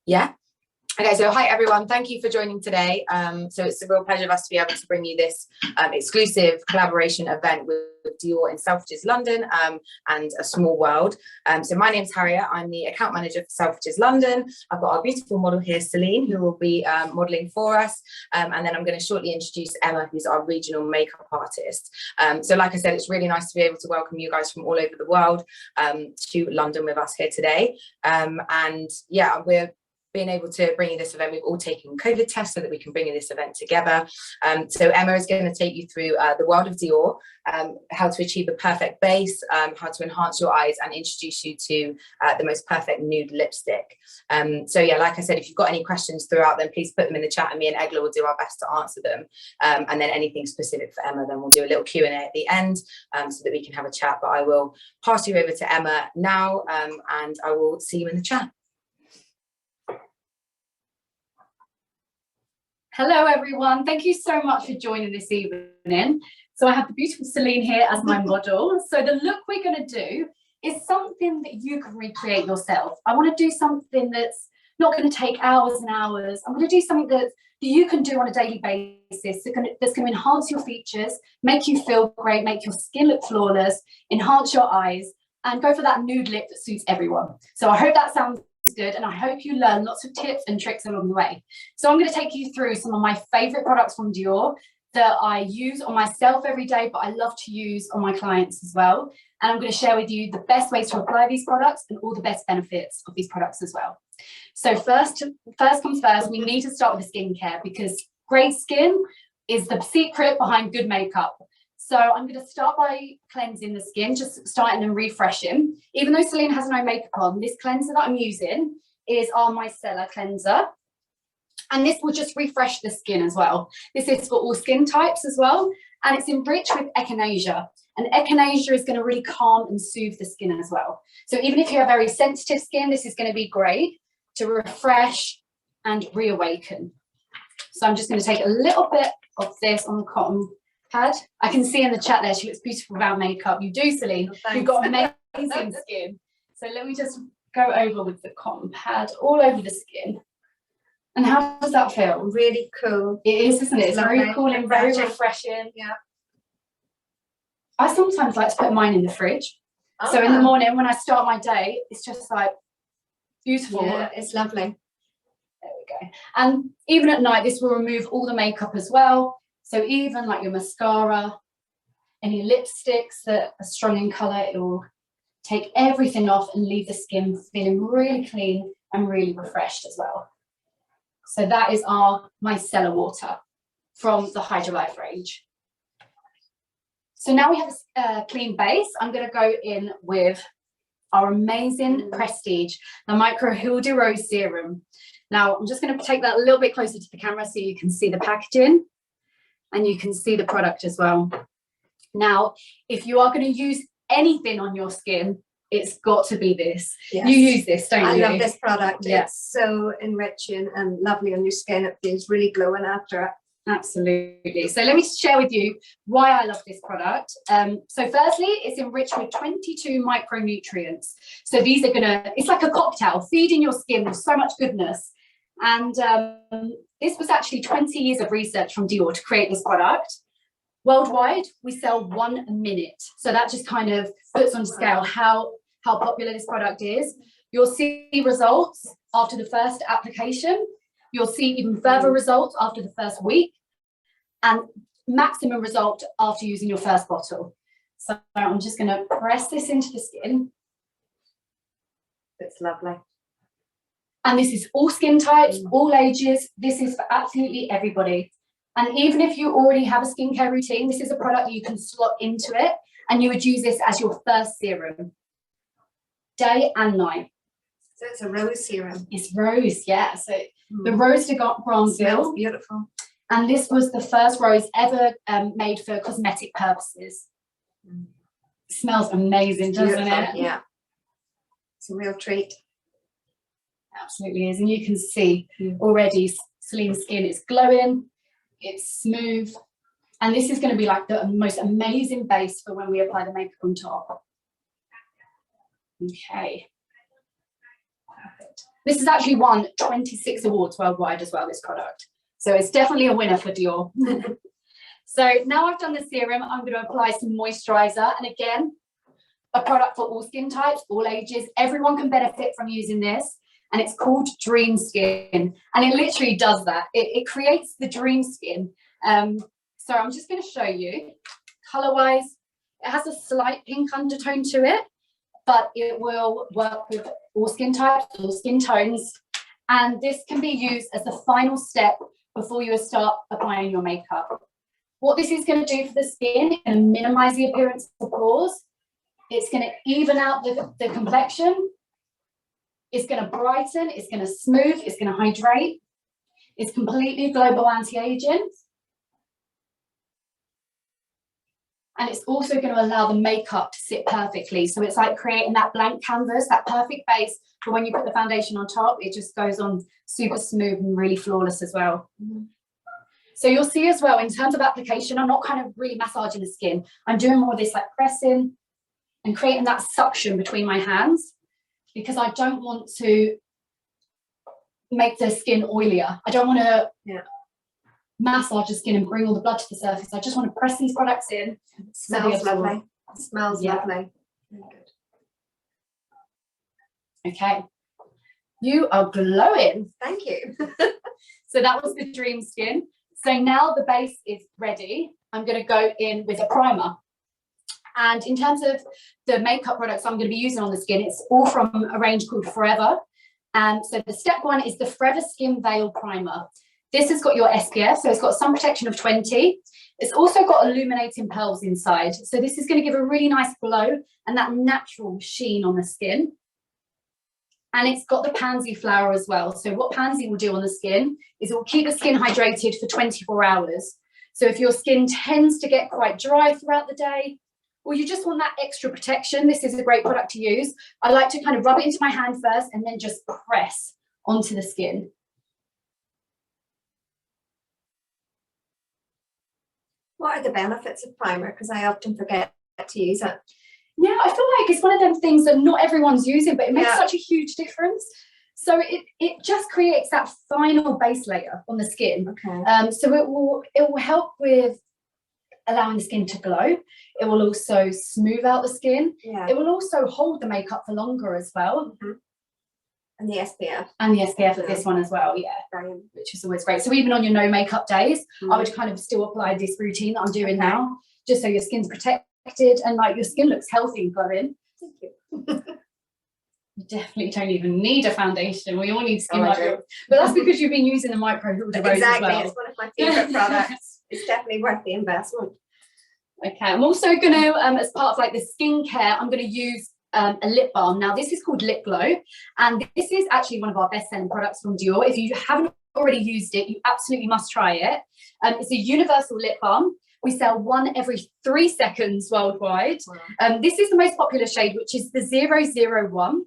Yeah. Okay, so hi everyone, thank you for joining today. So it's a real pleasure of us to be able to bring you this exclusive collaboration event with Dior in Selfridges London and A Small World. So my name's Harriet, I'm the account manager for Selfridges London. I've got our beautiful model here, Celine, who will be modelling for us. And then I'm going to shortly introduce Emma, who's our regional makeup artist. So like I said, it's really nice to be able to welcome you guys from all over the world to London with us here today. And yeah, we're being able to bring you this event. We've all taken COVID tests so that we can bring you this event together. So Emma is going to take you through the world of Dior, how to achieve the perfect base, how to enhance your eyes and introduce you to the most perfect nude lipstick. So yeah, like I said, if you've got any questions throughout, then please put them in the chat and me and Egla will do our best to answer them. And then anything specific for Emma, then we'll do a little Q&A at the end so that we can have a chat. But I will pass you over to Emma now and I will see you in the chat. Hello everyone, thank you so much for joining this evening. So I have the beautiful Celine here as my model. So the look we're going to do is something that you can recreate yourself. I want to do something that's not going to take hours and hours. I'm going to do something that you can do on a daily basis that's going to enhance your features, make you feel great, make your skin look flawless, enhance your eyes, and go for that nude lip that suits everyone. So I hope that sounds good, and I hope you learn lots of tips and tricks along the way. So I'm going to take you through some of my favorite products from Dior that I use on myself every day, but I love to use on my clients as well. And I'm going to share with you the best ways to apply these products and all the best benefits of these products as well. So first comes first, we need to start with the skincare, because great skin is the secret behind good makeup. So I'm going to start by cleansing the skin, just starting and refreshing. Even though Celine has no makeup on, this cleanser that I'm using is our Micellar Cleanser. And this will just refresh the skin as well. This is for all skin types as well. And it's enriched with echinacea. And echinacea is going to really calm and soothe the skin as well. So even if you have very sensitive skin, this is going to be great to refresh and reawaken. So I'm just going to take a little bit of this on the cotton pad. I can see in the chat there she looks beautiful without makeup. You do, Celine. Oh, you've got amazing skin. So let me just go over with the cotton pad all over the skin. And how does that feel? Really cool. It is, isn't it? It's very cool and very refreshing. Yeah. I sometimes like to put mine in the fridge. Oh, so in the morning when I start my day, it's just like beautiful. Yeah, it's lovely. There we go. And even at night, this will remove all the makeup as well. So even like your mascara, any lipsticks that are strong in colour, it will take everything off and leave the skin feeling really clean and really refreshed as well. So that is our micellar water from the Hydra Life range. So now we have a clean base. I'm going to go in with our amazing Prestige, the Micro Hilde Rose Serum. Now I'm just going to take that a little bit closer to the camera so you can see the packaging. And you can see the product as well. Now, if you are going to use anything on your skin, it's got to be this. Yes. You use this, don't you? I love this product. Yeah. It's so enriching and lovely on your skin. It feels really glowing after it. Absolutely. So let me share with you why I love this product. So firstly, it's enriched with 22 micronutrients. So these are it's like a cocktail, feeding your skin with so much goodness. And this was actually 20 years of research from Dior to create this product. Worldwide, we sell 1 a minute. So that just kind of puts on scale how popular this product is. You'll see results after the first application. You'll see even further results after the first week, and maximum result after using your first bottle. So I'm just going to press this into the skin. It's lovely. And this is all skin types, all ages. This is for absolutely everybody. And even if you already have a skincare routine, this is a product that you can slot into it, and you would use this as your first serum, day and night. So it's a rose serum. It's rose, yeah. So the rose de Granville. Beautiful. And this was the first rose ever made for cosmetic purposes. It smells amazing, doesn't it? Yeah. It's a real treat. Absolutely is. And you can see already Celine's skin is glowing, it's smooth. And this is going to be like the most amazing base for when we apply the makeup on top. Okay. Perfect. This has actually won 26 awards worldwide as well, this product. So it's definitely a winner for Dior. So now I've done the serum, I'm going to apply some moisturizer. And again, a product for all skin types, all ages. Everyone can benefit from using this. And it's called Dream Skin. And it literally does that. It creates the dream skin. So I'm just going to show you. Color-wise, it has a slight pink undertone to it, but it will work with all skin types, all skin tones. And this can be used as the final step before you start applying your makeup. What this is going to do for the skin, it's going to minimize the appearance of pores. It's going to even out the complexion. It's going to brighten, it's going to smooth, it's going to hydrate. It's completely global anti-aging. And it's also going to allow the makeup to sit perfectly. So it's like creating that blank canvas, that perfect base for when you put the foundation on top, it just goes on super smooth and really flawless as well. So you'll see as well, in terms of application, I'm not kind of really massaging the skin. I'm doing more of this like pressing and creating that suction between my hands, because I don't want to make the skin oilier. I don't want to massage the skin and bring all the blood to the surface. I just want to press these products in. It smells lovely. It smells lovely. Very good. Okay. You are glowing. Thank you. So that was the Dream Skin. So now the base is ready. I'm going to go in with a primer. And in terms of the makeup products I'm going to be using on the skin, it's all from a range called Forever. And so the step one is the Forever Skin Veil Primer. This has got your SPF, so it's got sun protection of 20. It's also got illuminating pearls inside. So this is going to give a really nice glow and that natural sheen on the skin. And it's got the pansy flower as well. So what pansy will do on the skin is it will keep the skin hydrated for 24 hours. So if your skin tends to get quite dry throughout the day, or you just want that extra protection, this is a great product to use. I like to kind of rub it into my hand first and then just press onto the skin. What are the benefits of primer? Because I often forget to use it. Yeah, I feel like it's one of them things that not everyone's using, but it makes such a huge difference. So it just creates that final base layer on the skin. Okay. So it will help with allowing the skin to glow. It will also smooth out the skin. Yeah. It will also hold the makeup for longer as well. Mm-hmm. And the SPF. And the SPF of this one as well, Brilliant. which is always great. So even on your no makeup days, I would kind of still apply this routine that I'm doing now, just so your skin's protected and like your skin looks healthy and glowing. Thank you. You definitely don't even need a foundation. We all need skin like yours. But that's because you've been using the micro Hilde Rose Exactly, as well. it's one of my favourite products. It's definitely worth the investment. Okay, I'm also going to, as part of like the skincare, I'm going to use a lip balm. Now this is called Lip Glow, and this is actually one of our best-selling products from Dior. If you haven't already used it, you absolutely must try it. It's a universal lip balm. We sell one every 3 seconds worldwide. Wow. This is the most popular shade, which is the 001.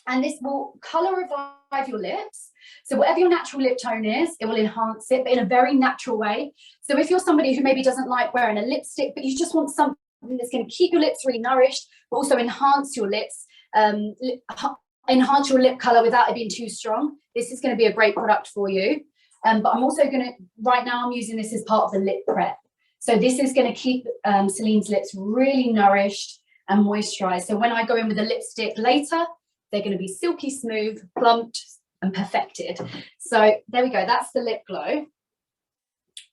And this will colour revive your lips. So whatever your natural lip tone is, it will enhance it, but in a very natural way. So if you're somebody who maybe doesn't like wearing a lipstick, but you just want something that's going to keep your lips really nourished, but also enhance your lips, enhance your lip colour without it being too strong, this is going to be a great product for you. But I'm also going to, right now I'm using this as part of the lip prep. So this is going to keep Celine's lips really nourished and moisturised. So when I go in with a lipstick later, they're going to be silky smooth, plumped and perfected. So there we go. That's the Lip Glow.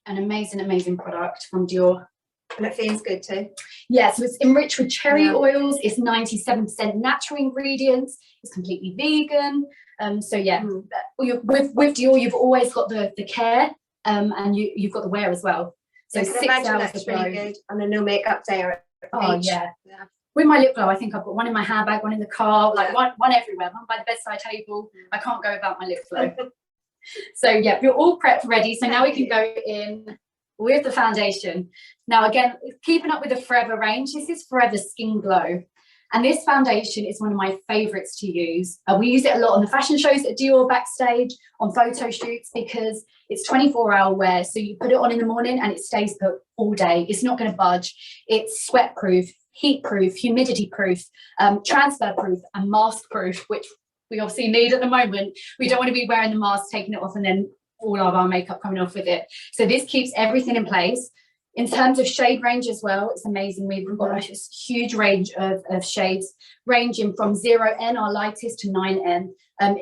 An amazing, amazing product from Dior. And it feels good too. Yeah, so it's enriched with cherry oils. It's 97% natural ingredients. It's completely vegan. So yeah, with Dior, you've always got the care and you've got the wear as well. So I can 6 imagine hours that's of glow. really good on a no makeup day or Oh yeah. With my lip glow, I think I've got one in my handbag, one in the car, like one everywhere. One by the bedside table. I can't go without my lip glow. So yeah, you're all prepped ready. So now we can go in with the foundation. Now again, keeping up with the Forever range, this is Forever Skin Glow. And this foundation is one of my favourites to use. We use it a lot on the fashion shows at Dior backstage, on photo shoots, because it's 24-hour wear. So you put it on in the morning and it stays put all day. It's not going to budge. It's sweat-proof, heat-proof, humidity-proof, transfer-proof and mask-proof, which we obviously need at the moment. We don't want to be wearing the mask, taking it off, and then all of our makeup coming off with it. So this keeps everything in place. In terms of shade range as well, it's amazing. We've got a huge range of shades, ranging from 0N, our lightest, to 9N.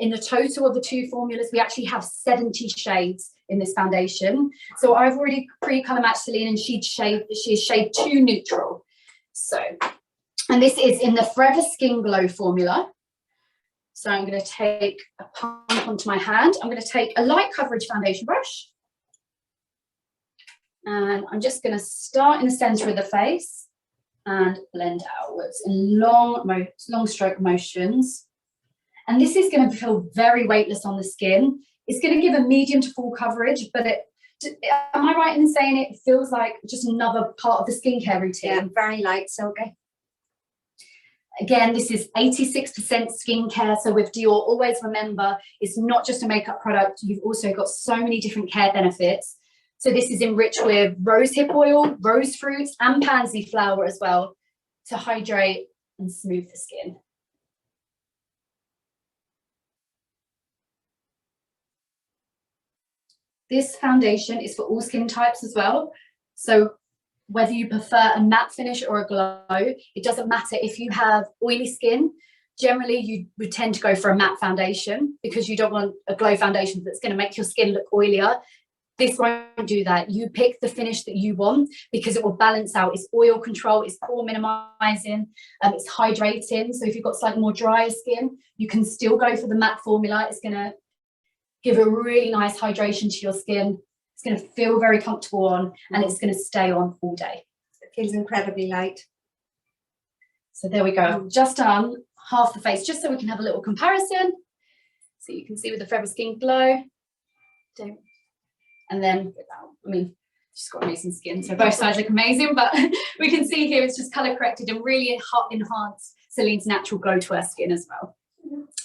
In the total of the two formulas, we actually have 70 shades in this foundation. So I've already pre-color matched Celine, and she's shade 2 neutral. So, and this is in the Forever Skin Glow formula. So I'm going to take a pump onto my hand. I'm going to take a light coverage foundation brush. And I'm just going to start in the center of the face and blend outwards in long stroke motions. And this is going to feel very weightless on the skin. It's going to give a medium to full coverage, but am I right in saying it feels like just another part of the skincare routine? Yeah, very light, silky. Again, this is 86% skincare. So with Dior, always remember, it's not just a makeup product. You've also got so many different care benefits. So this is enriched with rosehip oil, rose fruits, and pansy flower as well to hydrate and smooth the skin. This foundation is for all skin types as well. So whether you prefer a matte finish or a glow, it doesn't matter. If you have oily skin, generally you would tend to go for a matte foundation because you don't want a glow foundation that's going to make your skin look oilier. This won't do that. You pick the finish that you want because it will balance out. It's oil control, it's pore minimizing, it's hydrating. So if you've got slightly more drier skin, you can still go for the matte formula. It's going to give a really nice hydration to your skin. It's going to feel very comfortable on, and it's going to stay on all day. It feels incredibly light. So there we go. Just done half the face, just so we can have a little comparison. So you can see with the Forever Skin Glow. And then, I mean, she's got amazing skin, so both sides look amazing, but we can see here it's just color corrected and really enhanced Celine's natural glow to her skin as well.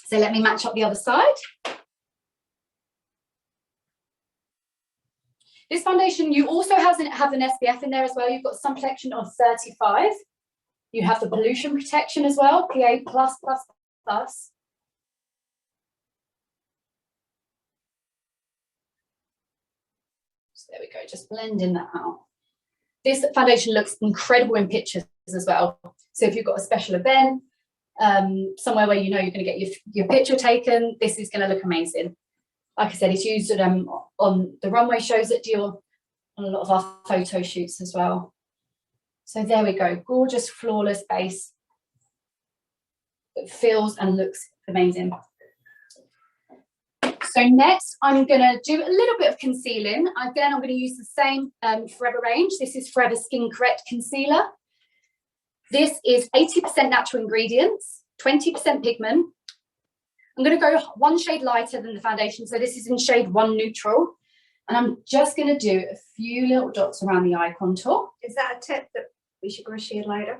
So let me match up the other side. This foundation, you also have an SPF in there as well. You've got some protection of 35. You have the pollution protection as well, PA+++. So there we go, just blending that out. This foundation looks incredible in pictures as well. So if you've got a special event, somewhere where you know you're going to get your picture taken, this is going to look amazing. Like I said, it's used on the runway shows at Dior, on a lot of our photo shoots as well. So there we go, gorgeous, flawless base. It feels and looks amazing. So next, I'm going to do a little bit of concealing. Again, I'm going to use the same Forever range. This is Forever Skin Correct Concealer. This is 80% natural ingredients, 20% pigment. I'm going to go one shade lighter than the foundation. So this is in shade 1 Neutral. And I'm just going to do a few little dots around the eye contour. Is that a tip that we should go a shade lighter?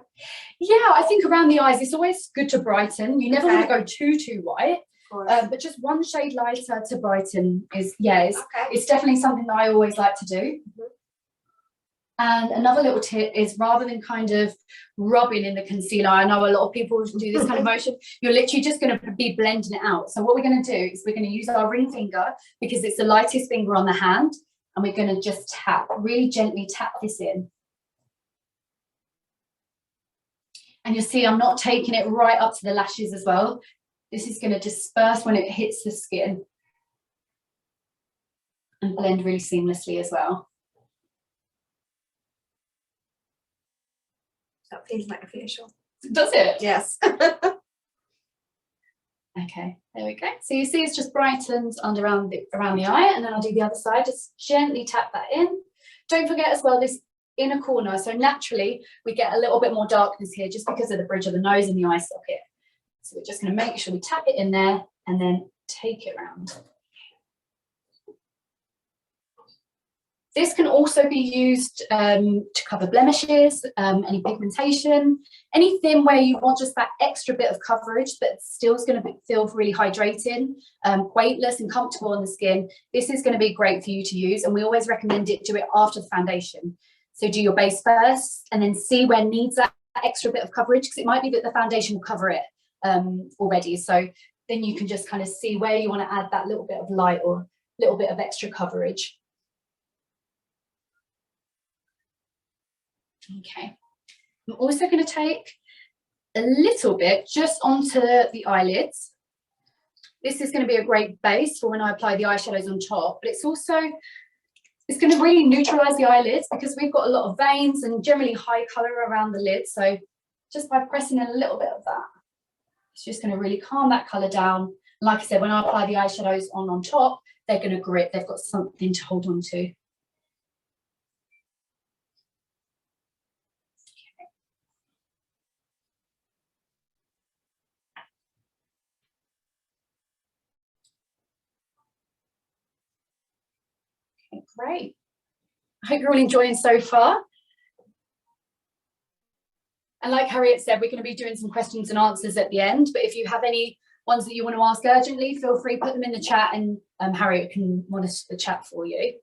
Yeah, I think around the eyes, it's always good to brighten. You never want to go too white. But just one shade lighter to brighten is, it's definitely something that I always like to do. And another little tip is, rather than kind of rubbing in the concealer, I know a lot of people do this kind of motion, you're literally just going to be blending it out. So what we're going to do is we're going to use our ring finger, because it's the lightest finger on the hand, and we're going to just tap, really gently tap this in. And you'll see I'm not taking it right up to the lashes as well. This is going to disperse when it hits the skin and blend really seamlessly as well. That feels like a facial. Does it? Yes. Okay, there we go. So you see it's just brightens around the eye, and then I'll do the other side. Just gently tap that in. Don't forget as well this inner corner. So naturally we get a little bit more darkness here just because of the bridge of the nose and the eye socket. So we're just going to make sure we tap it in there and then take it around. This can also be used to cover blemishes, any pigmentation, anything where you want just that extra bit of coverage, but still is going to feel really hydrating, weightless and comfortable on the skin. This is going to be great for you to use, and we always recommend do it after the foundation. So do your base first and then see where needs that extra bit of coverage, because it might be that the foundation will cover it already. So then you can just kind of see where you want to add that little bit of light or a little bit of extra coverage. Okay, I'm also going to take a little bit just onto the eyelids. This is going to be a great base for when I apply the eyeshadows on top, but it's going to really neutralize the eyelids because we've got a lot of veins and generally high color around the lid. So just by pressing in a little bit of that, it's just going to really calm that color down. Like I said, when I apply the eyeshadows on top, they're going to grip. They've got something to hold on to. Okay, great. I hope you're all enjoying so far. And like Harriet said, we're going to be doing some questions and answers at the end. But if you have any ones that you want to ask urgently, feel free, put them in the chat and Harriet can monitor the chat for you.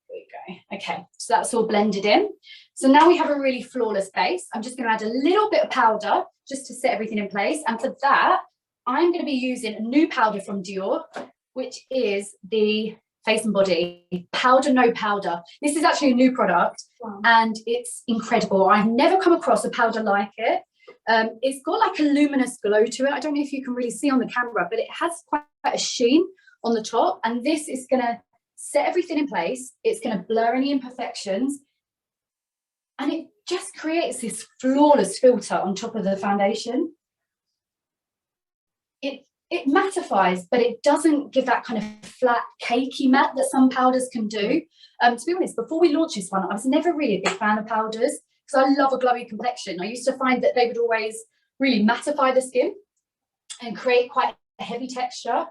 There we go. Okay, so that's all blended in. So now we have a really flawless base. I'm just going to add a little bit of powder just to set everything in place. And for that, I'm going to be using a new powder from Dior, which is the Face and Body Powder No Powder. This is actually a new product. Wow. And it's incredible. I've never come across a powder like it. It's got like a luminous glow to it. I don't know if you can really see on the camera, but it has quite a sheen on the top. And this is going to set everything in place. It's going to blur any imperfections. And it just creates this flawless filter on top of the foundation. It mattifies, but it doesn't give that kind of flat, cakey matte that some powders can do. To be honest, before we launched this one, I was never really a big fan of powders because I love a glowy complexion. I used to find that they would always really mattify the skin and create quite a heavy texture.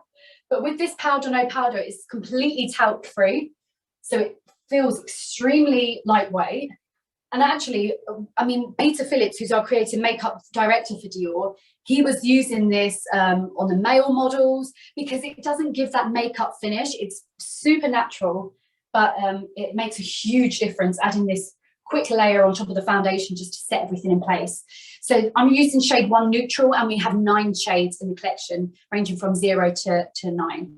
But with this Powder No Powder, it's completely talc free. So it feels extremely lightweight. And actually, I mean, Peter Phillips, who's our creative makeup director for Dior, he was using this on the male models because it doesn't give that makeup finish. It's super natural, but it makes a huge difference adding this quick layer on top of the foundation just to set everything in place. So I'm using shade 1 Neutral, and we have 9 shades in the collection, ranging from 0 to 9.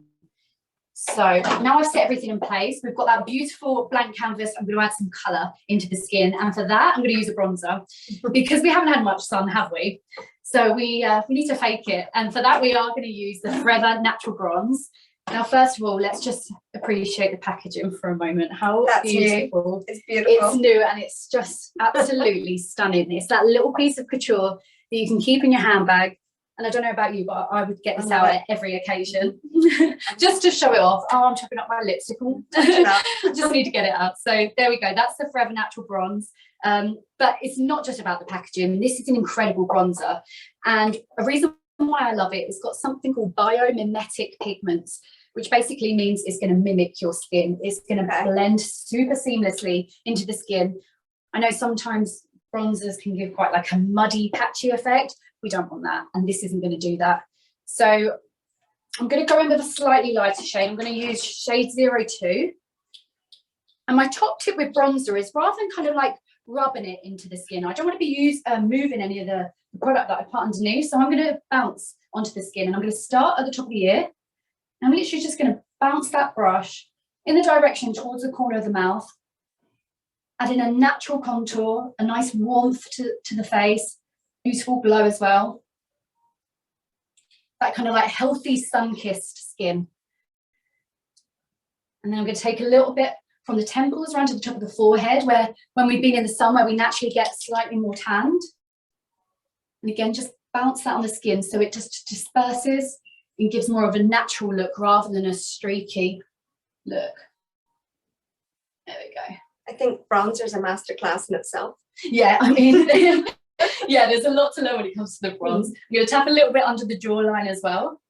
So now I've set everything in place. We've got that beautiful blank canvas. I'm going to add some colour into the skin. And for that, I'm going to use a bronzer because we haven't had much sun, have we? So we need to fake it. And for that, we are going to use the Forever Natural Bronze. Now, first of all, let's just appreciate the packaging for a moment. How beautiful. It's beautiful. It's new and it's just absolutely stunning. It's that little piece of couture that you can keep in your handbag. And I don't know about you, but I would get this out at every occasion just to show it off. Oh, I'm chopping up my lipstick. Just need to get it out. So there we go. That's the Forever Natural Bronze. But it's not just about the packaging. This is an incredible bronzer. And a reason why I love it, it's got something called biomimetic pigments, which basically means it's going to mimic your skin. It's going to blend super seamlessly into the skin. I know sometimes bronzers can give quite like a muddy, patchy effect. We don't want that, and this isn't going to do that. So I'm going to go in with a slightly lighter shade. I'm going to use shade 02. And my top tip with bronzer is rather than kind of like rubbing it into the skin, I don't want to be moving any of the product that I put underneath. So I'm going to bounce onto the skin, and I'm going to start at the top of the ear. I'm literally just going to bounce that brush in the direction towards the corner of the mouth, adding a natural contour, a nice warmth to the face. Beautiful glow as well. That kind of like healthy sun-kissed skin. And then I'm going to take a little bit from the temples around to the top of the forehead, where when we've been in the sun, where we naturally get slightly more tanned. And again, just bounce that on the skin so it just disperses and gives more of a natural look rather than a streaky look. There we go. I think bronzer is a masterclass in itself. Yeah, I mean... Yeah, there's a lot to learn when it comes to the bronze. I'm going to tap a little bit under the jawline as well.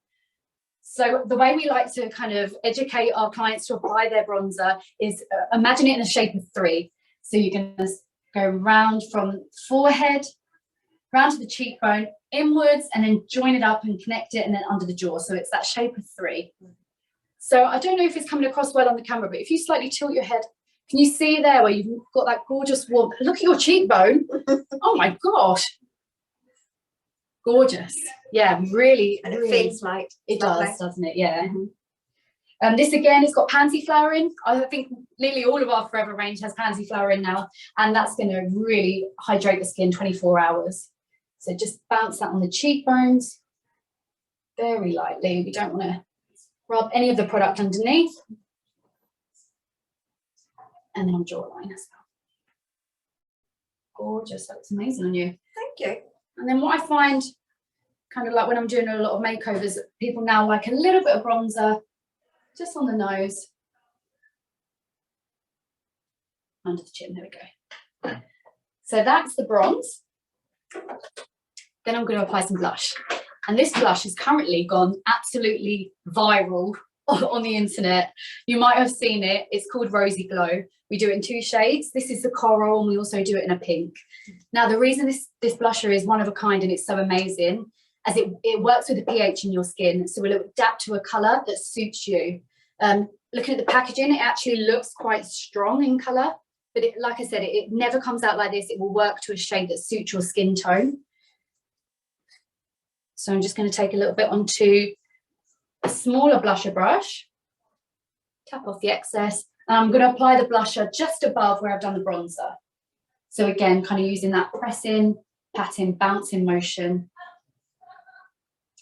So the way we like to kind of educate our clients to apply their bronzer is imagine it in a shape of 3. So you're going to go round from forehead, round to the cheekbone, inwards, and then join it up and connect it, and then under the jaw. So it's that shape of 3. So I don't know if it's coming across well on the camera, but if you slightly tilt your head, can you see there where you've got that gorgeous warmth? Look at your cheekbone. Oh my gosh. Gorgeous. Yeah, really, And it really. fades light. It Lovely. does, doesn't it? Yeah. Mhm. This again has got pansy flower in. I think nearly all of our Forever range has pansy flower in now, and that's going to really hydrate the skin 24 hours. So just bounce that on the cheekbones very lightly. We don't want to rub any of the product underneath. And then on jawline as well. Gorgeous. That looks amazing on you. Thank you. And then what I find kind of like when I'm doing a lot of makeovers, people now like a little bit of bronzer just on the nose. Under the chin, there we go. So that's the bronze. Then I'm going to apply some blush. And this blush has currently gone absolutely viral on the internet. You might have seen it. It's called Rosy Glow. We do it in 2 shades. This is the coral, and we also do it in a pink. Now, the reason this blusher is one of a kind and it's so amazing, as it works with the pH in your skin. So we'll adapt to a colour that suits you. Looking at the packaging, it actually looks quite strong in colour, but like I said, it never comes out like this. It will work to a shade that suits your skin tone. So I'm just going to take a little bit onto a smaller blusher brush, tap off the excess, and I'm going to apply the blusher just above where I've done the bronzer. So again, kind of using that pressing, patting, bouncing motion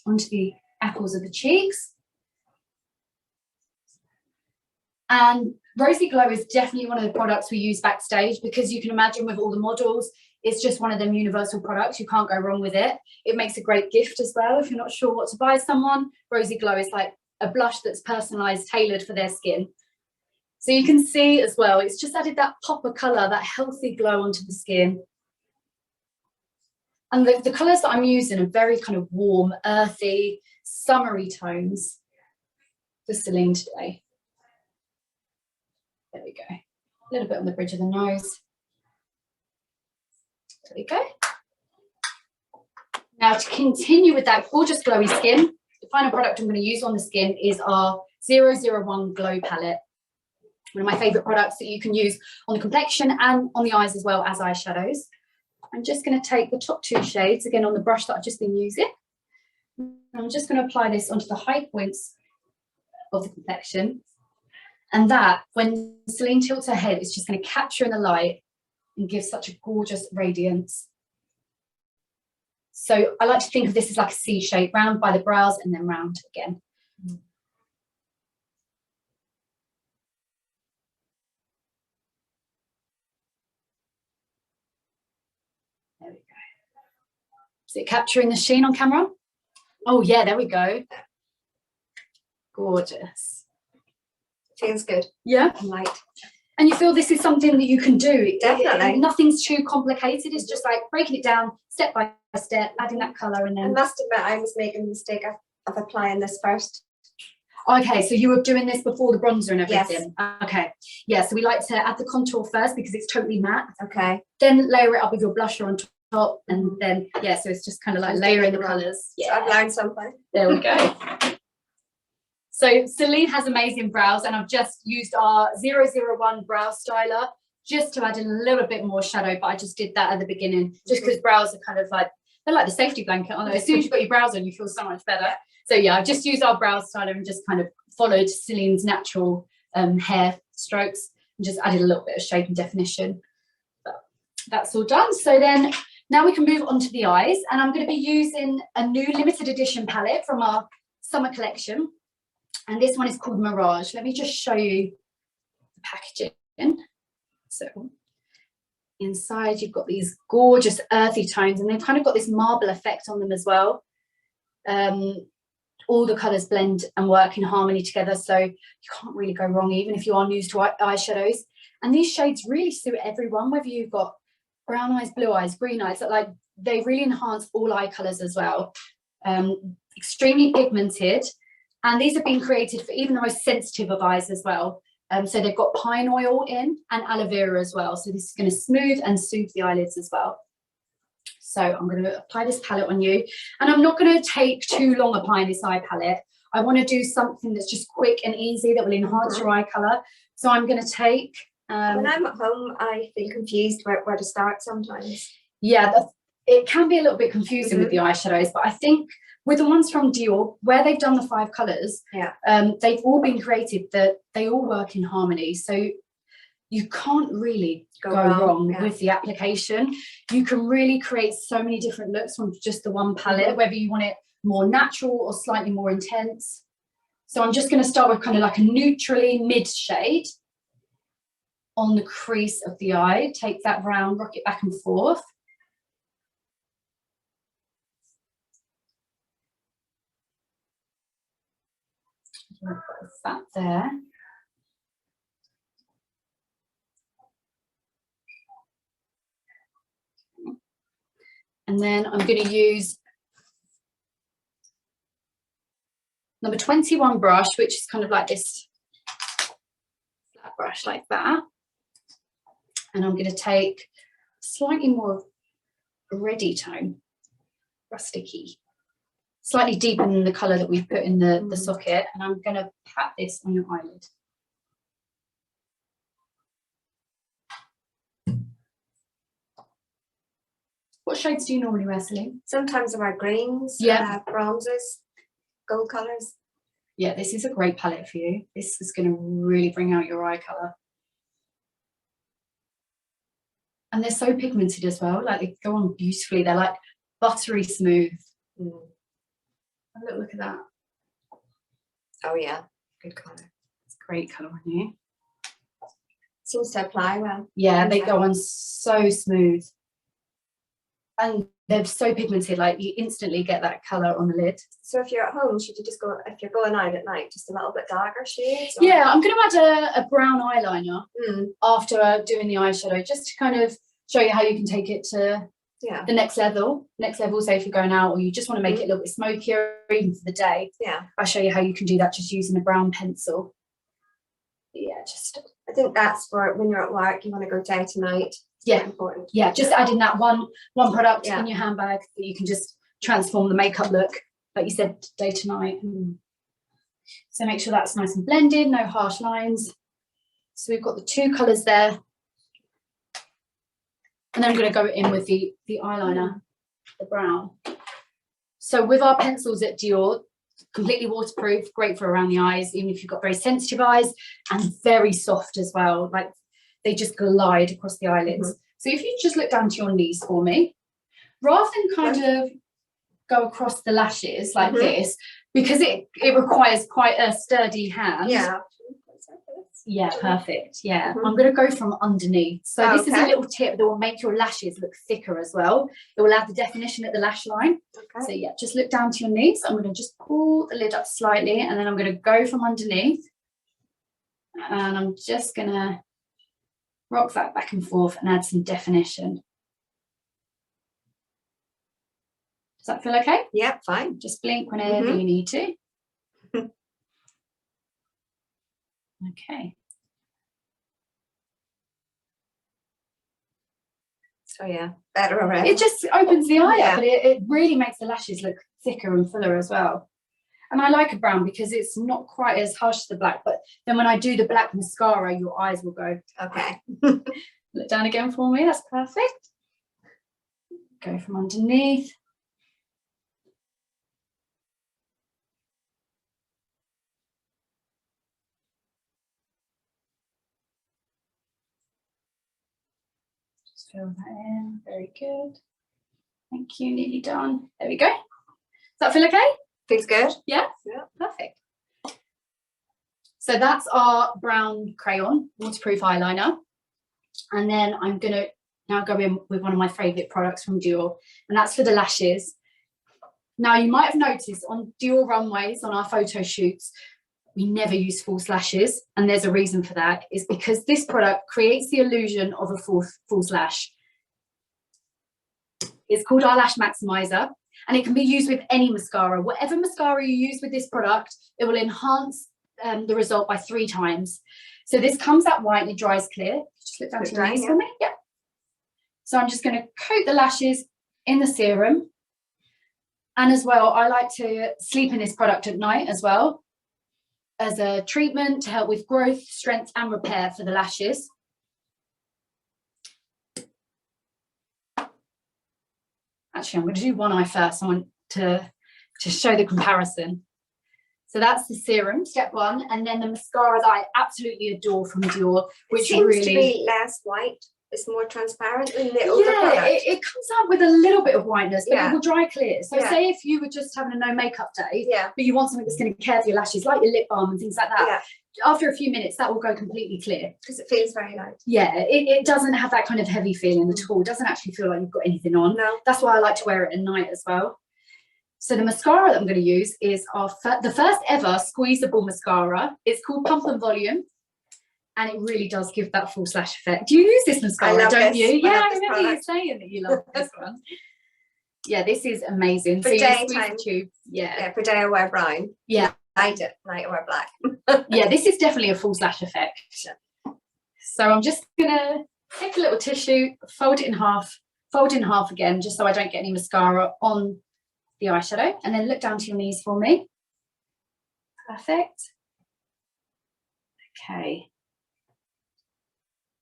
onto the apples of the cheeks. And Rosy Glow is definitely one of the products we use backstage, because you can imagine with all the models, it's just one of them universal products. You can't go wrong with it. It makes a great gift as well. If you're not sure what to buy someone, Rosy Glow is like a blush that's personalized, tailored for their skin. So you can see as well, it's just added that pop of color, that healthy glow onto the skin. And the colors that I'm using are very kind of warm, earthy, summery tones for Celine today. There we go. A little bit on the bridge of the nose. There we go. Now, to continue with that gorgeous glowy skin, the final product I'm going to use on the skin is our 001 Glow Palette. One of my favourite products that you can use on the complexion and on the eyes as well as eyeshadows. I'm just going to take the top 2 shades, again on the brush that I've just been using. I'm just going to apply this onto the high points of the complexion. And that, when Celine tilts her head, it's just going to capture in the light and give such a gorgeous radiance. So I like to think of this as like a C shape, round by the brows and then round again. There we go. Is it capturing the sheen on camera? Oh yeah, there we go. Gorgeous. Feels good. Yeah. And light. And you feel this is something that you can do. Definitely. Nothing's too complicated. It's just like breaking it down step by step, adding that colour, and then. I must admit, I was making the mistake of applying this first. Okay, so you were doing this before the bronzer and everything. Yes. Okay. Yeah, so we like to add the contour first because it's totally matte. Okay. Then layer it up with your blusher on top, and then yeah, so it's just kind of like layering the colours. Yeah. So I've learned something. There we go. So Celine has amazing brows, and I've just used our 001 brow styler just to add in a little bit more shadow, but I just did that at the beginning just because brows are kind of like, they're like the safety blanket, aren't they? As soon as you've got your brows on, you feel so much better. So yeah, I've just used our brow styler and just kind of followed Celine's natural hair strokes and just added a little bit of shape and definition. But that's all done. So then now we can move on to the eyes, and I'm going to be using a new limited edition palette from our summer collection. And this one is called Mirage. Let me just show you the packaging. So inside you've got these gorgeous earthy tones, and they've kind of got this marble effect on them as well. All the colours blend and work in harmony together, so you can't really go wrong even if you are new to eyeshadows. And these shades really suit everyone, whether you've got brown eyes, blue eyes, green eyes, like they really enhance all eye colours as well. Extremely pigmented. And these have been created for even the most sensitive of eyes as well. So they've got pine oil in and aloe vera as well. So this is going to smooth and soothe the eyelids as well. So I'm going to apply this palette on you. And I'm not going to take too long applying this eye palette. I want to do something that's just quick and easy that will enhance your eye colour. So I'm going to take... when I'm at home, I feel confused where to start sometimes. Yeah, it can be a little bit confusing with the eyeshadows, but I think with the ones from Dior, where they've done the 5 colours, they've all been created that they all work in harmony. So you can't really go wrong with the application. You can really create so many different looks from just the one palette, whether you want it more natural or slightly more intense. So I'm just going to start with kind of like a neutrally mid shade on the crease of the eye. Take that round, rock it back and forth. That there. And then I'm going to use number 21 brush, which is kind of like this flat brush like that. And I'm going to take slightly more of a reddy tone, rusticy, slightly deeper than the colour that we've put in the socket. And I'm going to pat this on your eyelid. What shades do you normally wear, Celine? Sometimes I wear greens, bronzes, gold colours. Yeah, this is a great palette for you. This is going to really bring out your eye colour. And they're so pigmented as well. Like, they go on beautifully. They're like buttery smooth. Have a little look at that. Oh yeah, good colour. It's a great colour on you. Seems to apply well. Yeah, they go on so smooth. And they're so pigmented, like you instantly get that colour on the lid. So if you're at home, should you just go, if you're going out at night, just a little bit darker shades? Or? Yeah, I'm going to add a brown eyeliner after doing the eyeshadow, just to kind of show you how you can take it to the next level. Say if you're going out or you just want to make it a little bit smokier, even for the day. Yeah, I'll show you how you can do that just using a brown pencil. Yeah, just. I think that's for when you're at work, you want to go day to night. Yeah, important. Yeah, just adding that one product in your handbag that you can just transform the makeup look, like you said, day to night. So make sure that's nice and blended, no harsh lines. So we've got the 2 colours there. And then I'm going to go in with the eyeliner, the brown. So with our pencils at Dior, completely waterproof, great for around the eyes, even if you've got very sensitive eyes, and very soft as well. Like, they just glide across the eyelids. So if you just look down to your knees for me, rather than kind of go across the lashes like this, because it requires quite a sturdy hand. Yeah, perfect. Yeah, I'm going to go from underneath. So this is a little tip that will make your lashes look thicker as well. It will add the definition at the lash line. So yeah, just look down to your knees. I'm going to just pull the lid up slightly, and then I'm going to go from underneath. And I'm just going to rock that back and forth and add some definition. Does that feel okay? Yeah, fine. Just blink whenever you need to. Okay. Oh yeah, better already. It just opens the eye up, but it really makes the lashes look thicker and fuller as well. And I like a brown because it's not quite as harsh as the black, but then when I do the black mascara, your eyes will go. Okay. Look down again for me, that's perfect. Go from underneath. Just fill that in, very good. Thank you, nearly done. There we go. Does that feel okay? Feels good. Yeah? Yeah, perfect. So that's our brown crayon waterproof eyeliner. And then I'm going to now go in with one of my favourite products from Dior, and that's for the lashes. Now, you might have noticed on Dior runways, on our photo shoots, we never use false lashes, and there's a reason for that. It's because this product creates the illusion of a false lash. It's called Eyelash Maximizer, and it can be used with any mascara. Whatever mascara you use with this product, it will enhance the result by 3 times. So this comes out white and it dries clear. Just look down to your knees for me. Yeah. So I'm just going to coat the lashes in the serum. And as well, I like to sleep in this product at night as well, as a treatment to help with growth, strength and repair for the lashes. actually, I'm going to do one eye first. I want to show the comparison. So that's the serum, step one, and then the mascaras I absolutely adore from Dior, which it seems really to be less white. It's more transparent than the older yeah, product. it comes out with a little bit of whiteness, but Yeah. it will dry clear. So Yeah. say if you were just having a no makeup day, Yeah. but you want something that's going to care for your lashes, like your lip balm and things like that. Yeah. After a few minutes, that will go completely clear. Because it feels very light. Yeah, it doesn't have that kind of heavy feeling at all. It doesn't actually feel like you've got anything on. No. That's why I like to wear it at night as well. So the mascara that I'm going to use is the first ever squeezable mascara. It's called Pump and Volume, and it really does give that false lash effect. Do you use this mascara, love don't this. you? I Yeah, love I this remember you product. saying that you love this one. Yeah, this is amazing. For so you squeeze daytime. the tube. Yeah. Yeah, for day I wear brown. Yeah. Night I wear black. Yeah, this is definitely a false lash effect. So I'm just gonna take a little tissue, fold it in half again, just so I don't get any mascara on the eyeshadow, and then look down to your knees for me. Perfect. Okay.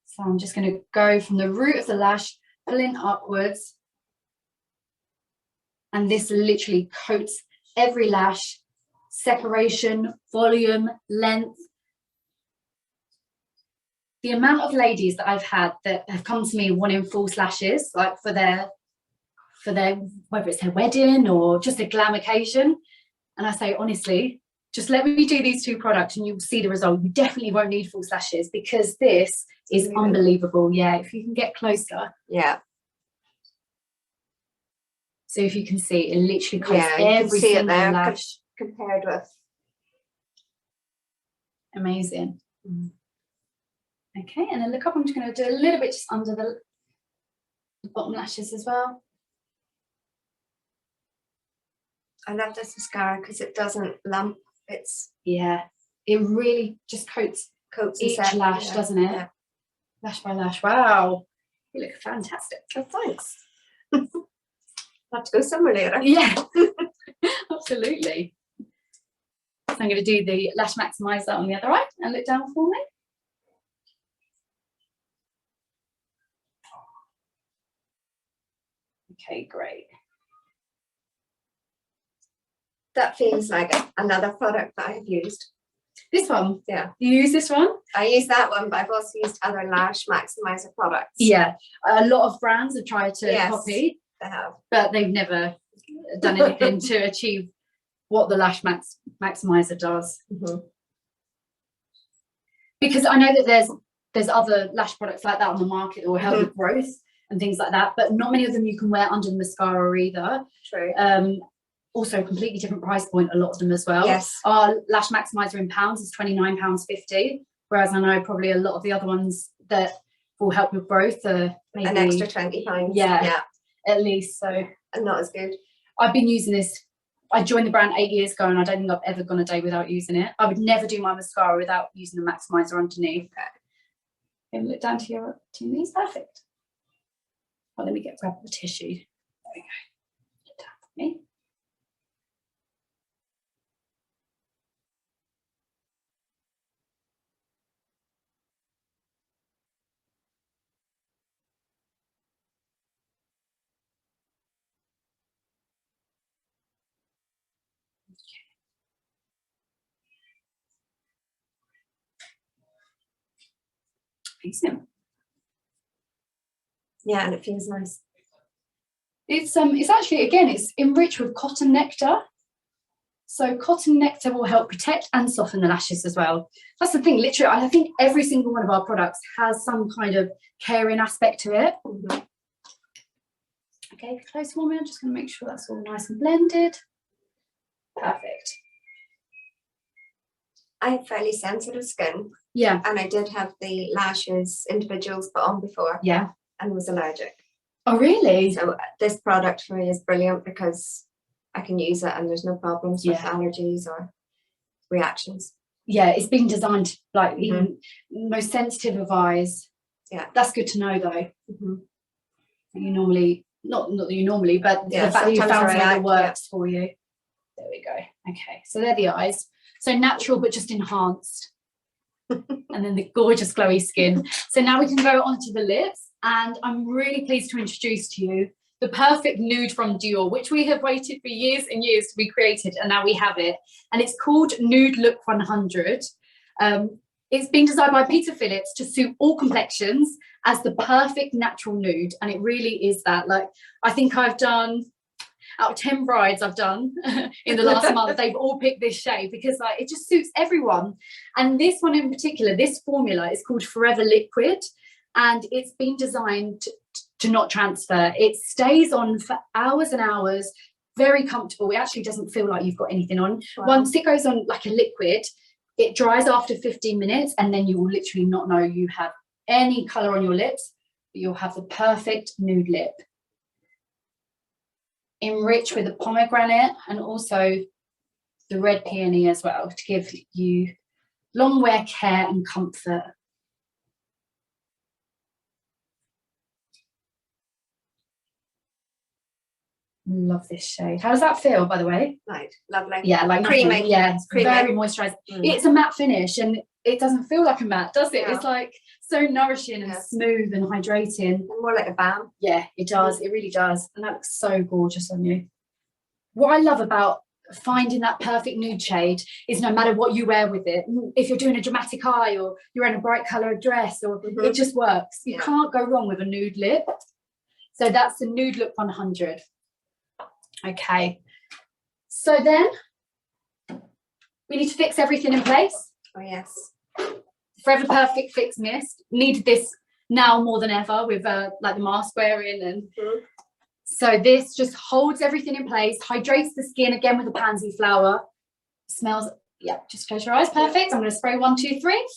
So I'm just going to go from the root of the lash, pulling upwards, and this literally coats every lash, separation, volume, length. The amount of ladies that I've had that have come to me wanting false lashes, like for their whether it's their wedding or just a glam occasion, and I say honestly, just let me do these two products and you'll see the result. You definitely won't need false lashes because this is unbelievable. Yeah, if you can get closer. Yeah. So if you can see, it literally coats Yeah, you can every see it single there lash. compared with. Amazing. Okay, and then look up, I'm just going to do a little bit just under the bottom lashes as well. I love this mascara because it doesn't lump. It's Yeah, it really just coats each and lash, doesn't it? Yeah. Lash by lash. Wow, you look fantastic. Oh, thanks. Have to go somewhere later. Yeah, absolutely. So I'm going to do the Lash Maximizer on the other eye and look down for me. Okay, great. That feels like another product that I've used. This one? Yeah. You use this one? I use that one, but I've also used other Lash Maximizer products. Yeah. A lot of brands have tried to copy, They have. but they've never done anything to achieve what the Lash Maximizer does. Mm-hmm. Because I know that there's other lash products like that on the market that will help with growth and things like that, but not many of them you can wear under the mascara either. True. Also completely different price point, a lot of them as well. Yes. Our Lash Maximizer in pounds is £29.50, whereas I know probably a lot of the other ones that will help with growth are maybe an extra £20. Yeah, at least. So, and not as good. I've been using this. I joined the brand 8 years ago and I don't think I've ever gone a day without using it. I would never do my mascara without using the maximizer underneath. And look down to your knees. Perfect. Well, let me grab the tissue. There we go. Get down for me. Amazing. Yeah, and it feels nice. It's actually, again, it's enriched with cotton nectar. So cotton nectar will help protect and soften the lashes as well. That's the thing, literally, I think every single one of our products has some kind of caring aspect to it. Mm-hmm. Okay, close for me. I'm just going to make sure that's all nice and blended. Perfect. I have fairly sensitive skin. Yeah. And I did have the lashes individuals put on before. Yeah. And was allergic. Oh, really? So this product for me is brilliant because I can use it and there's no problems with allergies or reactions. Yeah, it's been designed like even most sensitive of eyes. Yeah. That's good to know though. Mm-hmm. You normally, not that you normally, but the fact that you found something that works for you. There we go. Okay, so they're the eyes. So natural, but just enhanced. And then the gorgeous glowy skin. So now we can go on to the lips. And I'm really pleased to introduce to you the perfect nude from Dior, which we have waited for years and years to be created, and now we have it. And it's called Nude Look 100. It's been designed by Peter Phillips to suit all complexions as the perfect natural nude, and it really is that. Like, I think I've done, out of 10 brides I've done in the last month, they've all picked this shade because like it just suits everyone. And this one in particular, this formula is called Forever Liquid, and it's been designed to not transfer. It stays on for hours and hours, very comfortable. It actually doesn't feel like you've got anything on. Wow. Once it goes on like a liquid, it dries after 15 minutes, and then you will literally not know you have any colour on your lips, but you'll have the perfect nude lip. Enriched with the pomegranate and also the red peony as well, to give you long wear care and comfort. Love this shade. How does that feel, by the way? Right, lovely. Yeah, like creamy. Yeah, it's Creamy. very moisturised. It's a matte finish, and it doesn't feel like a matte, does it? No. It's like so nourishing and smooth and hydrating. More like a balm. Yeah, it does. It really does. And that looks so gorgeous on you. What I love about finding that perfect nude shade is no matter what you wear with it, if you're doing a dramatic eye or you're in a bright colour dress, or it just works. You can't go wrong with a nude lip. So that's the Nude Look 100. Okay. So then we need to fix everything in place. Oh, yes. Forever Perfect Fix Mist. Needed this now more than ever with like the mask wearing, and so this just holds everything in place, hydrates the skin again with the pansy flower. Smells, yeah, just close your eyes. Perfect. I'm going to spray 1, 2, 3.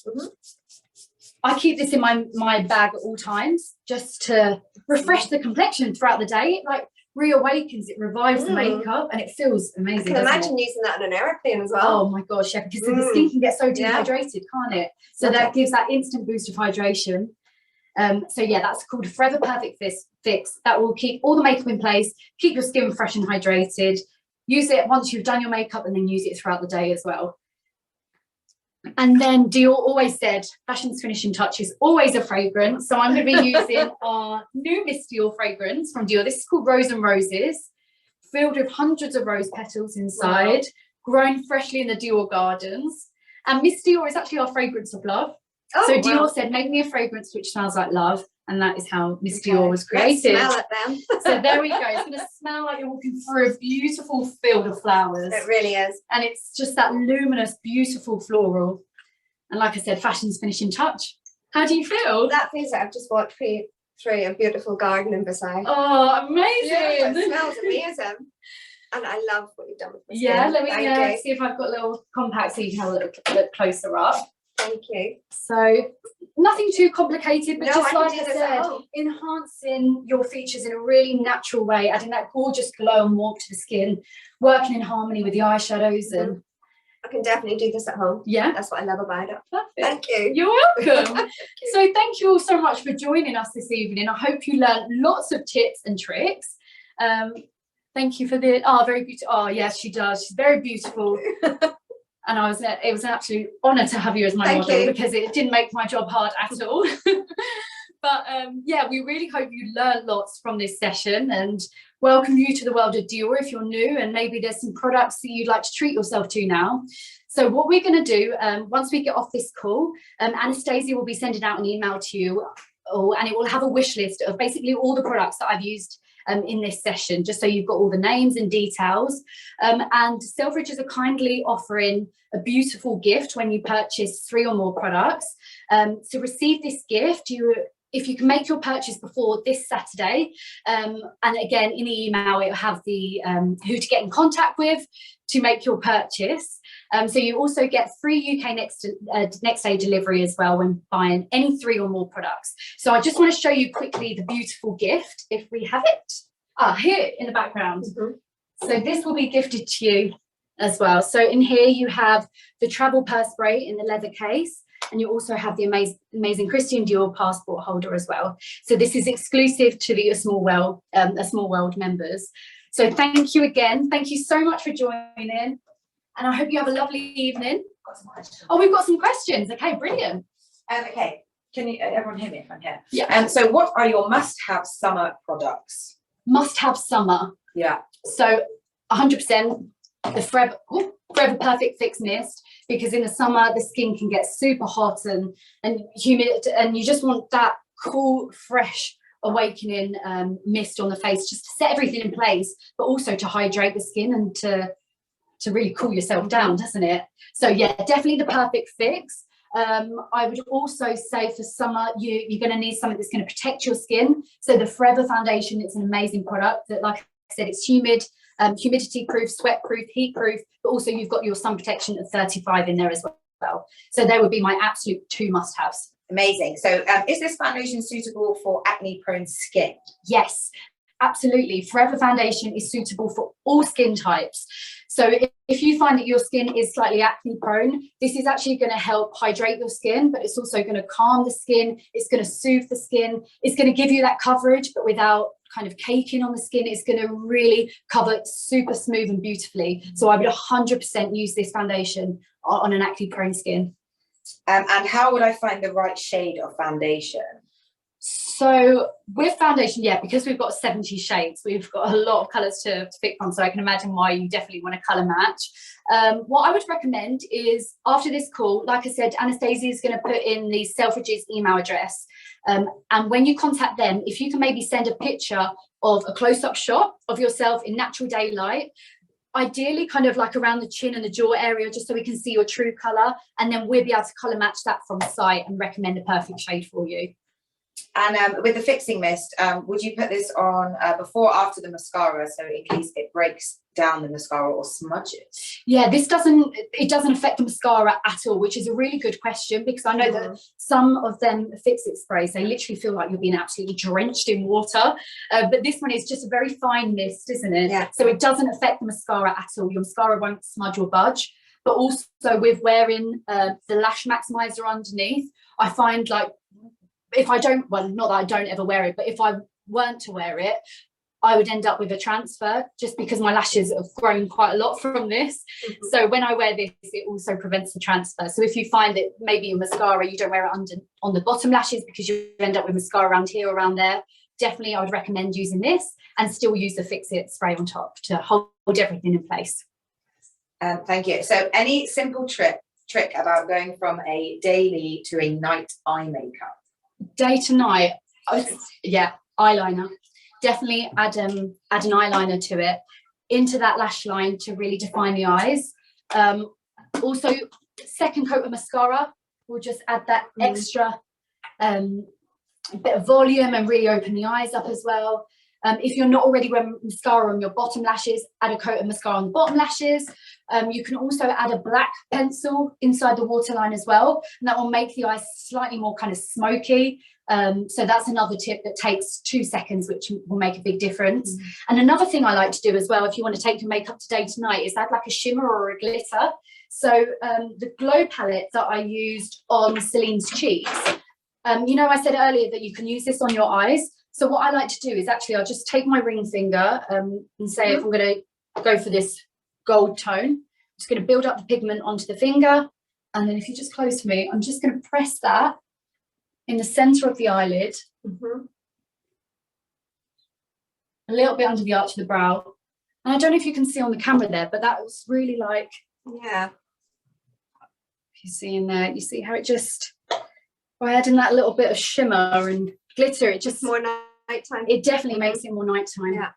I keep this in my bag at all times just to refresh the complexion throughout the day. It like reawakens, it revives the makeup, and it feels amazing. I can imagine using that on an aeroplane as well. Oh my gosh, yeah, because the skin can get so dehydrated, can't it? So that gives that instant boost of hydration. So yeah, that's called Forever Perfect Fix. That will keep all the makeup in place, keep your skin fresh and hydrated. Use it once you've done your makeup, and then use it throughout the day as well. And then Dior always said fashion's finishing touch is always a fragrance. So I'm going to be using our new Miss Dior fragrance from Dior. This is called Rose and Roses, filled with hundreds of rose petals inside, grown freshly in the Dior gardens. And Miss Dior is actually our fragrance of love. Oh, so Dior said, make me a fragrance which smells like love. And that is how Miss Dior was created. Let's smell it then. So there we go. It's going to smell like you're walking through a beautiful field of flowers. It really is. And it's just that luminous, beautiful floral. And like I said, fashion's finishing touch. How do you feel? That feels like I've just walked through a beautiful garden in Versailles. Oh, amazing. Yeah, it smells amazing. And I love what you've done with this. Yeah, let me see if I've got a little compact so you can have a look closer up. Thank you. So nothing too complicated, but just like I said, said, enhancing your features in a really natural way, adding that gorgeous glow and warmth to the skin, working in harmony with the eyeshadows. And I can definitely do this at home. Yeah, that's what I love about it. Perfect. Thank you. You're welcome. So thank you all so much for joining us this evening. I hope you learned lots of tips and tricks. Thank you for the very beautiful. Oh yes, she does. She's very beautiful. And it was an absolute honour to have you as my model, because it didn't make my job hard at all. But yeah, we really hope you learned lots from this session, and welcome you to the world of Dior if you're new, and maybe there's some products that you'd like to treat yourself to now. So what we're going to do, once we get off this call, Anastasia will be sending out an email to you, and it will have a wish list of basically all the products that I've used in this session, just so you've got all the names and details. And Selfridges are kindly offering a beautiful gift when you purchase 3 or more products. To receive this gift, if you can make your purchase before this Saturday, and again in the email it will have the who to get in contact with to make your purchase. So you also get free UK next day delivery as well when buying any 3 or more products. So I just want to show you quickly the beautiful gift, if we have it. Here in the background. So this will be gifted to you as well. So in here you have the travel purse spray in the leather case, and you also have the amazing Christian Dior passport holder as well. So this is exclusive to the A Small World members. So thank you again. Thank you so much for joining, and I hope you have a lovely evening. Oh, we've got some questions. Okay, brilliant. Okay, can you everyone hear me if I'm here? Yeah. And so what are your must-have summer products? must have summer. Yeah. So 100% the Forever Perfect Fix Mist, because in the summer the skin can get super hot and humid, and you just want that cool, fresh, awakening mist on the face, just to set everything in place, but also to hydrate the skin and to really cool yourself down, doesn't it? So yeah, definitely the perfect fix. I would also say for summer, you're going to need something that's going to protect your skin. So the Forever foundation, it's an amazing product that, like I said, it's humidity proof, sweat proof, heat proof, but also you've got your sun protection at 35 in there as well. So they would be my absolute 2 must-haves. Amazing. So is this foundation suitable for acne prone skin? Yes, absolutely. Forever foundation is suitable for all skin types. So if you find that your skin is slightly acne prone, this is actually going to help hydrate your skin, but it's also going to calm the skin. It's going to soothe the skin. It's going to give you that coverage, but without kind of caking on the skin. It's going to really cover it super smooth and beautifully. So I would 100% use this foundation on an acne prone skin. And how would I find the right shade of foundation? So with foundation, yeah, because we've got 70 shades, we've got a lot of colours to pick from, so I can imagine why you definitely want to colour match. What I would recommend is, after this call, like I said, Anastasia is going to put in the Selfridges email address. And when you contact them, if you can maybe send a picture of a close-up shot of yourself in natural daylight, ideally kind of like around the chin and the jaw area, just so we can see your true colour, and then we'll be able to colour match that from site and recommend a perfect shade for you. And with the fixing mist, would you put this on before or after the mascara, so in case it breaks down the mascara or smudges? Yeah, it doesn't affect the mascara at all, which is a really good question, because I know that some of them fix-it sprays, they literally feel like you're being absolutely drenched in water, but this one is just a very fine mist, isn't it? Yeah. So it doesn't affect the mascara at all. Your mascara won't smudge or budge. But also with wearing the Lash Maximizer underneath, I find, like, if I don't, well, not that I don't ever wear it, but if I weren't to wear it, I would end up with a transfer, just because my lashes have grown quite a lot from this. So when I wear this, it also prevents the transfer. So if you find that maybe your mascara, you don't wear it on the bottom lashes because you end up with mascara around here or around there, definitely I would recommend using this, and still use the Fix-It spray on top to hold everything in place. Thank you. So any simple trick about going from a daily to a night eye makeup? Day to night, yeah, eyeliner. Definitely add an eyeliner to it, into that lash line to really define the eyes. Also, second coat of mascara will just add that extra bit of volume and really open the eyes up as well. If you're not already wearing mascara on your bottom lashes, add a coat of mascara on the bottom lashes. You can also add a black pencil inside the waterline as well, and that will make the eyes slightly more kind of smoky. So that's another tip that takes 2 seconds, which will make a big difference. And another thing I like to do as well, if you want to take your makeup to day to night, is add like a shimmer or a glitter. So the Glow palette that I used on Celine's cheeks, you know, I said earlier that you can use this on your eyes. So what I like to do is actually, I'll just take my ring finger and say, if I'm going to go for this gold tone, I'm just going to build up the pigment onto the finger. And then if you just close to me, I'm just going to press that in the center of the eyelid, a little bit under the arch of the brow. And I don't know if you can see on the camera there, but that was really like, yeah. If you see in there, you see how it just, by adding that little bit of shimmer and glitter, it just More nighttime. It definitely makes it more nighttime. Yeah.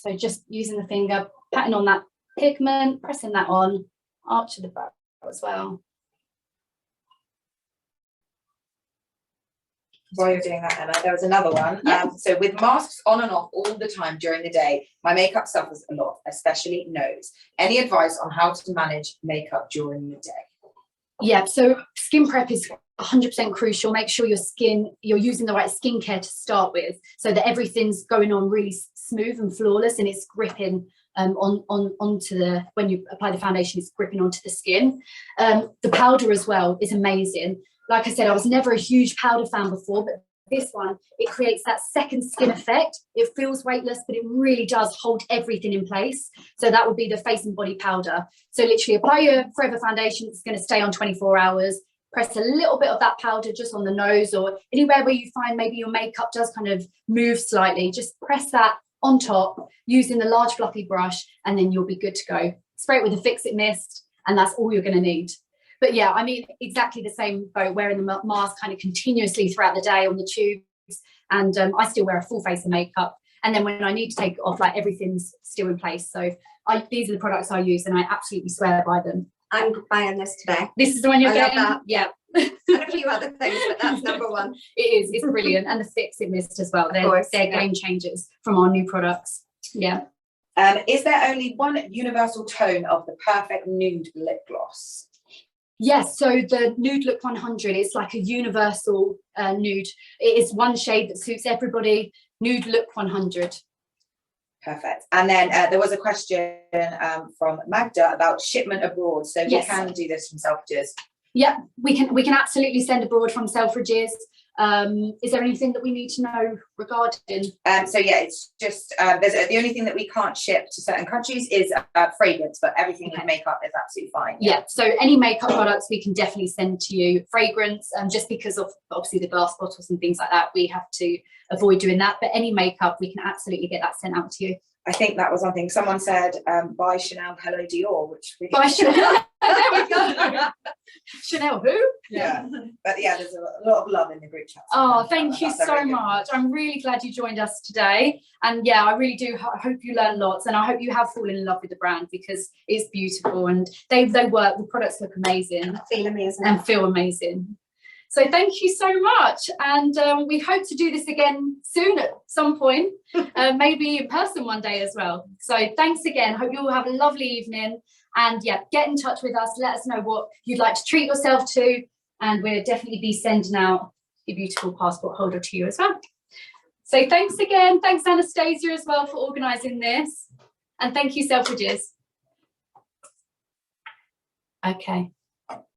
So just using the finger, patting on that pigment, pressing that on, arch of the brow as well. While you're doing that, Emma, there was another one. So with masks on and off all the time during the day, my makeup suffers a lot, especially nose. Any advice on how to manage makeup during the day? Yeah, so skin prep is 100% crucial. Make sure you're using the right skincare to start with, so that everything's going on really smooth and flawless, and it's gripping onto the, when you apply the foundation, it's gripping onto the skin. The powder as well is amazing. Like I said, I was never a huge powder fan before, but this one, it creates that second skin effect. It feels weightless, but it really does hold everything in place. So that would be the face and body powder. So literally apply your Forever foundation. It's going to stay on 24 hours. press a little bit of that powder just on the nose, or anywhere where you find maybe your makeup does kind of move slightly, just press that on top using the large fluffy brush, and then you'll be good to go. Spray it with a Fix It mist, and that's all you're going to need. But yeah, I mean, exactly the same boat, wearing the mask kind of continuously throughout the day on the tubes, and I still wear a full face of makeup, and then when I need to take it off, like, everything's still in place. So these are the products I use, and I absolutely swear by them. I'm buying this today. This is the one you're getting? Love that. Yeah. And a few other things, but that's number one. It is, it's brilliant. And the Fix It mist as well. They're game changers from our new products. Yeah. Is there only one universal tone of the perfect nude lip gloss? Yes, so the Nude Look 100 is like a universal nude. It is one shade that suits everybody. Nude Look 100. Perfect. And then there was a question from Magda about shipment abroad. So yes, we can do this from Selfridges. Yeah, we can absolutely send abroad from Selfridges. Is there anything that we need to know regarding? So yeah, it's just the only thing that we can't ship to certain countries is fragrance, but everything with makeup is absolutely fine. Yeah, so any makeup products we can definitely send to you. Fragrance, just because of obviously the glass bottles and things like that, we have to avoid doing that. But any makeup, we can absolutely get that sent out to you. I think that was one thing. Someone said, buy Chanel, hello Dior, which we... Buy Chanel. There we go. Chanel who? Yeah. But yeah, there's a lot of love in the group chat. Oh, thank you so much. I'm really glad you joined us today. And yeah, I really do hope you learn lots, and I hope you have fallen in love with the brand, because it's beautiful and they work, the products look amazing. Feel amazing. And feel amazing. So thank you so much, and we hope to do this again soon at some point, maybe in person one day as well. So thanks again. Hope you all have a lovely evening, and yeah, get in touch with us. Let us know what you'd like to treat yourself to, and we'll definitely be sending out your beautiful passport holder to you as well. So thanks again. Thanks Anastasia as well for organising this, and thank you Selfridges. Okay.